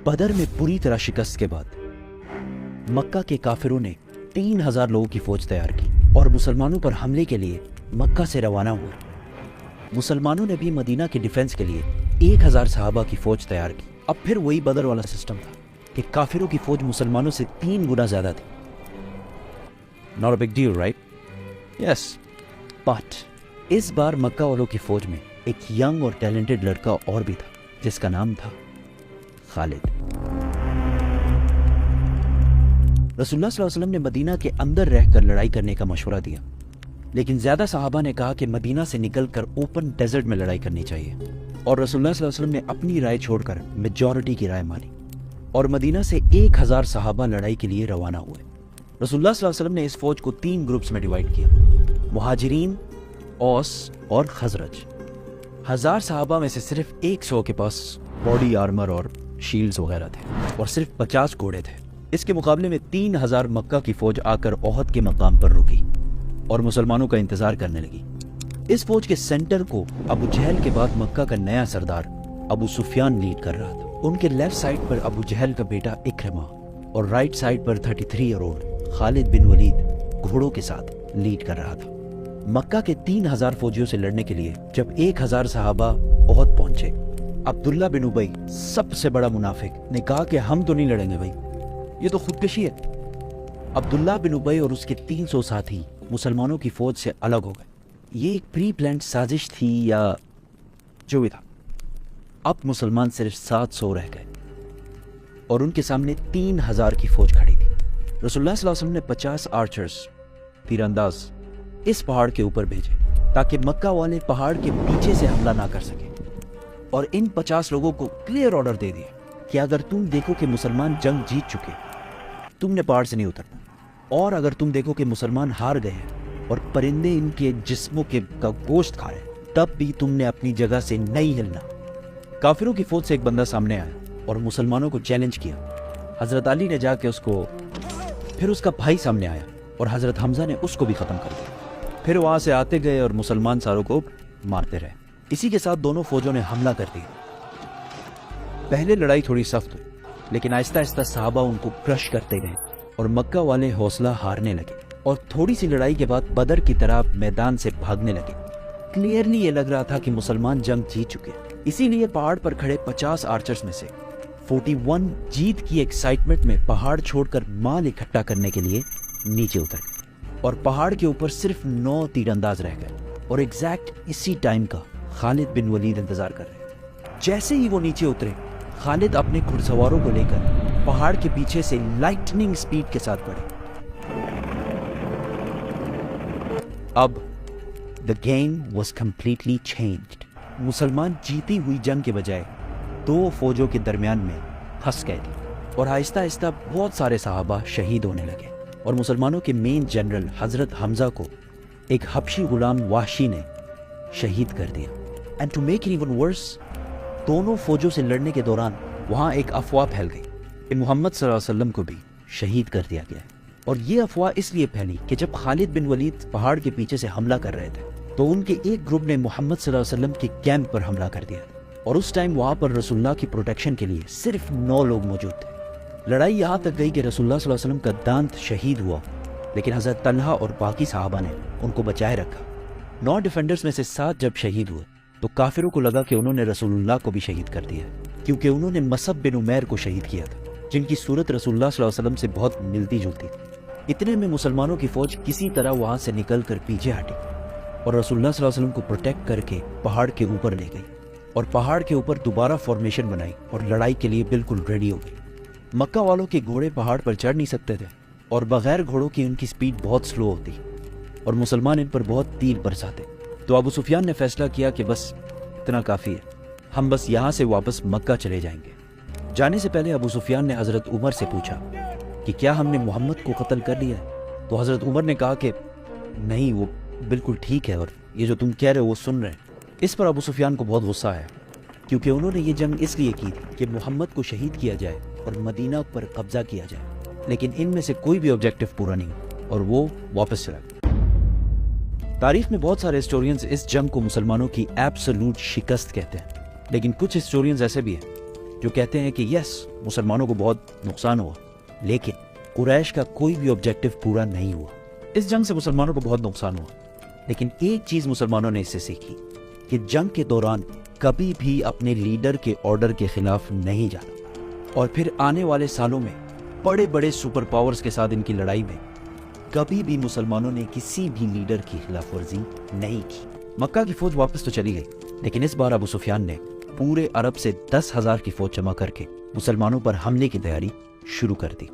بدر میں بری طرح شکست کے بعد مکہ کے کافروں نے 3000 لوگوں کی فوج تیار کی اور مسلمانوں پر حملے کے لیے مکہ سے روانہ ہوئے۔ مسلمانوں نے بھی مدینہ کے ڈیفنس کے لیے 1000 صحابہ کی فوج تیار کی۔ اب پھر وہی بدر والا سسٹم تھا کہ کافروں کی فوج مسلمانوں سے 3 گنا زیادہ تھی۔ Not a big deal, right? Yes. But اس بار مکہ والوں کی فوج میں ایک ینگ اور ٹیلنٹڈ لڑکا اور بھی تھا جس کا نام تھا خالد۔ رسول اللہ صلی اللہ علیہ وسلم نے مدینہ کے اندر رہ کر لڑائی کرنے کا مشورہ دیا، لیکن زیادہ صحابہ نے کہا کہ مدینہ سے نکل کر اوپن ڈیزرٹ میں لڑائی کرنی چاہیے، اور رسول اللہ صلی اللہ علیہ وسلم نے اپنی رائے چھوڑ کر میجورٹی کی رائے مانی اور مدینہ سے 1000 صحابہ لڑائی کے لیے روانہ ہوئے۔ رسول اللہ صلی اللہ علیہ وسلم نے اس فوج کو 3 گروپس میں ڈیوائیڈ کیا: مہاجرین، اوس اور خزرج۔ 1000 صحابہ میں سے صرف 100 کے پاس باڈی آرمر اور شیلڈز وغیرہ تھے اور صرف 50 گھوڑے تھے۔ اس کے مقابلے میں 3000 مکہ کی فوج آ کر احد کے مقام پر رکی اور مسلمانوں کا انتظار کرنے لگی۔ اس فوج کے سینٹر کو ابو جہل کے بعد مکہ کا نیا سردار ابو سفیان لیڈ کر رہا تھا۔ ان کے لیفٹ سائڈ پر ابو جہل کا بیٹا اکرمہ اور رائٹ سائڈ پر 33 ایئر اولڈ خالد بن ولید گھوڑوں کے ساتھ لیڈ کر رہا تھا۔ مکہ کے 3000 فوجیوں سے لڑنے کے لیے جب 1000 صحابہ احد پہنچے، عبداللہ بن ابی سب سے بڑا منافق نے کہا کہ ہم تو نہیں لڑیں گے بھائی، یہ تو خودکشی ہے۔ عبداللہ بن ابی اور اس کے 300 ساتھی مسلمانوں کی فوج سے الگ ہو گئے۔ یہ ایک پری پلانڈ سازش تھی یا جو بھی تھا۔ اب مسلمان صرف 700 رہ گئے اور ان کے سامنے 3000 کی فوج کھڑی تھی۔ رسول اللہ صلی اللہ علیہ وسلم نے 50 آرچرز تیر انداز اس پہاڑ کے اوپر بھیجے تاکہ مکہ والے پہاڑ کے پیچھے سے حملہ نہ کر سکے، اور ان 50 لوگوں کو کلیئر آرڈر دے دیا کہ اگر تم دیکھو کہ مسلمان جنگ جیت چکے تم نے پہاڑ سے نہیں اترنا، اور اگر تم دیکھو کہ مسلمان ہار گئے ہیں اور پرندے ان کے جسموں کا گوشت کھا رہے ہیں تب بھی تم نے اپنی جگہ سے نہیں ہلنا۔ کافروں کی فوج سے ایک بندہ سامنے آیا اور مسلمانوں کو چیلنج کیا۔ حضرت علی نے جا کے پھر اس کا بھائی سامنے آیا اور حضرت حمزہ نے اس کو بھی ختم کر دیا۔ پھر وہاں سے آتے گئے اور مسلمان ساروں کو مارتے رہے۔ اسی کے ساتھ دونوں فوجوں نے حملہ کر دیا۔ پہلے لڑائی تھوڑی سخت ہوئی، لیکن آہستہ آہستہ صحابہ ان کو کرش کرتے گئے اور مکہ والے حوصلہ ہارنے لگے اور تھوڑی سی لڑائی کے بعد بدر کی طرح میدان سے بھاگنے لگے۔ کلیئرلی یہ لگ رہا تھا کہ مسلمان جنگ جیت چکے، اسی لیے پہاڑ پر کھڑے 50 آرچرز میں سے 41 جیت کی ایکسائٹمنٹ میں پہاڑ چھوڑ کر مال اکٹھا کرنے کے لیے نیچے اتر گئے، اور پہاڑ کے اوپر صرف 9 تیر انداز رہ گئے، اور ایگزیکٹ اسی ٹائم کا خالد بن ولید انتظار کر رہے۔ جیسے ہی وہ نیچے اترے، خالد اپنے گھڑ سواروں کو لے کر پہاڑ کے پیچھے سے لائٹننگ سپیڈ کے ساتھ بڑھے۔ اب the game was completely changed۔ مسلمان جیتی ہوئی جنگ کے بجائے 2 فوجوں کے درمیان میں پھنس گئے تھے، اور آہستہ آہستہ بہت سارے صحابہ شہید ہونے لگے، اور مسلمانوں کے مین جنرل حضرت حمزہ کو ایک حبشی غلام وحشی نے شہید کر دیا۔ And to make it even worse, دونوں فوجوں سے لڑنے کے دوران وہاں ایک افواہ پھیل گئی کہ محمد صلی اللہ علیہ وسلم کو بھی شہید کر دیا گیا ہے۔ اور یہ افواہ اس لیے پھیلی کہ جب خالد بن ولید پہاڑ کے پیچھے سے حملہ کر رہے تھے تو ان کے ایک گروپ نے محمد صلی اللہ علیہ وسلم کے کیمپ پر حملہ کر دیا، اور اس ٹائم وہاں پر رسول اللہ کی پروٹیکشن کے لیے صرف 9 لوگ موجود تھے۔ لڑائی یہاں تک گئی کہ رسول اللہ صلی اللہ علیہ وسلم کا دانت شہید ہوا، لیکن حضرت طلحہ اور باقی صحابہ نے ان کو بچائے رکھا۔ 9 ڈیفینڈرز میں سے 7 جب شہید ہوئے تو کافروں کو لگا کہ انہوں نے رسول اللہ کو بھی شہید کر دیا، کیونکہ انہوں نے مصعب بن عمیر کو شہید کیا تھا، جن کی صورت رسول اللہ صلی اللہ علیہ وسلم سے بہت ملتی جلتی تھی۔ اتنے میں مسلمانوں کی فوج کسی طرح وہاں سے نکل کر پیچھے ہٹی اور رسول اللہ صلی اللہ علیہ وسلم کو پروٹیکٹ کر کے پہاڑ کے اوپر لے گئی، اور پہاڑ کے اوپر دوبارہ فارمیشن بنائی اور لڑائی کے لیے بالکل ریڈی ہو گئی۔ مکہ والوں کے گھوڑے پہاڑ پر چڑھ نہیں سکتے تھے، اور بغیر گھوڑوں کی ان کی سپیڈ بہت سلو ہوتی، اور مسلمان ان پر بہت تیر برساتے۔ تو ابو سفیان نے فیصلہ کیا کہ بس اتنا کافی ہے، ہم بس یہاں سے واپس مکہ چلے جائیں گے۔ جانے سے پہلے ابو سفیان نے حضرت عمر سے پوچھا کہ کیا ہم نے محمد کو قتل کر لیا ہے؟ تو حضرت عمر نے کہا کہ نہیں، وہ بالکل ٹھیک ہے، اور یہ جو تم کہہ رہے ہو وہ سن رہے ہیں۔ اس پر ابو سفیان کو بہت غصہ آیا، کیونکہ انہوں نے یہ جنگ اس لیے کی تھی کہ محمد کو شہید کیا جائے اور مدینہ پر قبضہ کیا جائے، لیکن ان میں سے کوئی بھی آبجیکٹو پورا نہیں ہوا اور وہ واپس چلا گیا۔ تاریخ میں بہت سارے ہسٹورینز اس جنگ کو مسلمانوں کی ایبسولوٹ شکست کہتے ہیں، لیکن کچھ ہسٹورینز ایسے بھی ہیں جو کہتے ہیں کہ یس مسلمانوں کو بہت نقصان ہوا، لیکن قریش کا کوئی بھی آبجیکٹو پورا نہیں ہوا۔ اس جنگ سے مسلمانوں کو بہت نقصان ہوا، لیکن ایک چیز مسلمانوں نے اس سے سیکھی کہ جنگ کے دوران کبھی بھی اپنے لیڈر کے آرڈر کے خلاف نہیں جانا، اور پھر آنے والے سالوں میں بڑے بڑے سپر پاورز کے ساتھ ان کی لڑائی میں کبھی بھی مسلمانوں نے کسی بھی لیڈر کی خلاف ورزی نہیں کی۔ مکہ کی فوج واپس تو چلی گئی، لیکن اس بار ابو سفیان نے پورے عرب سے 10,000 کی فوج جمع کر کے مسلمانوں پر حملے کی تیاری شروع کر دی۔